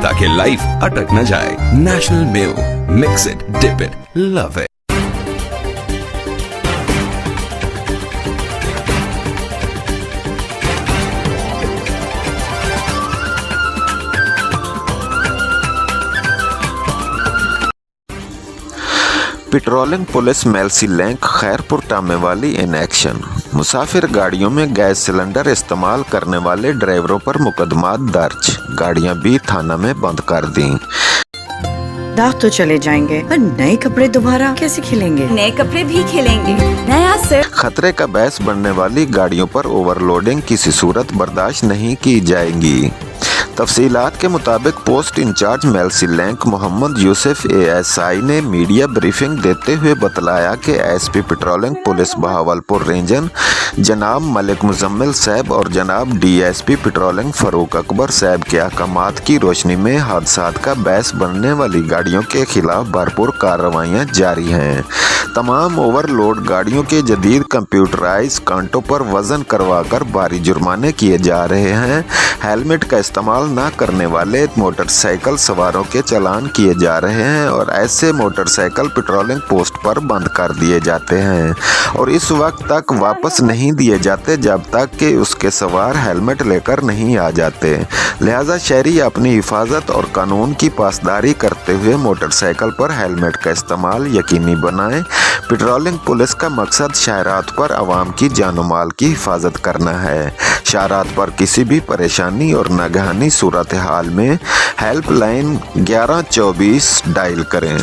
ताकि लाइफ अटक न जाए। National mayo, mix it, dip it, love it. Patrolling police Mailsi link Khairpur Tamewali in action. मुसाफिर गाड़ियों में गैस सिलेंडर इस्तेमाल करने वाले ड्राइवरों पर मुकदमा दर्ज, गाड़ियां भी थाना में बंद कर दी। दाग तो चले जाएंगे पर नए कपड़े दोबारा कैसे खिलेंगे? नए कपड़े भी खिलेंगे। नया सर। खतरे का बायस बनने वाली गाड़ियों पर ओवरलोडिंग किसी सूरत बर्दाश्त नहीं की जाएगी। तफसीलात के मुताबिक post incharge Mailsi link Muhammad Yusuf ASI ने मीडिया ब्रीफिंग देते हुए बतलाया कि SP पेट्रोलिंग पुलिस बहावलपुर रेंजन जनाब मलिक मुजम्मिल साहब और जनाब DSP पेट्रोलिंग फरूक अकबर साहब के अहकामात की रोशनी में हादसात का बायस बनने वाली गाड़ियों के खिलाफ भरपूर कार्रवाइयाँ जारी हैं। तमाम ओवरलोड गाड़ियों के जदीद कंप्यूटराइज कांटों पर वजन करवाकर भारी जुर्माने किए जा रहे हैं। हेलमेट का इस्तेमाल न करने वाले मोटरसाइकिल सवारों के चालान किए जा रहे हैं और ऐसे मोटरसाइकिल पेट्रोलिंग पोस्ट पर बंद कर दिए जाते हैं और इस वक्त तक वापस नहीं दिए जाते जब तक कि उसके सवार हेलमेट लेकर नहीं आ जाते। लिहाजा शहरी अपनी हिफाजत और कानून की पासदारी करते हुए मोटरसाइकिल पर हेलमेट का इस्तेमाल यकीनी बनाएं। पेट्रोलिंग पुलिस का मकसद शाहरात पर आवाम की जानो माल की हिफाजत करना है। शाहरात पर किसी भी परेशानी और नागहानी सूरत हाल में हेल्प लाइन 1124 डायल करें।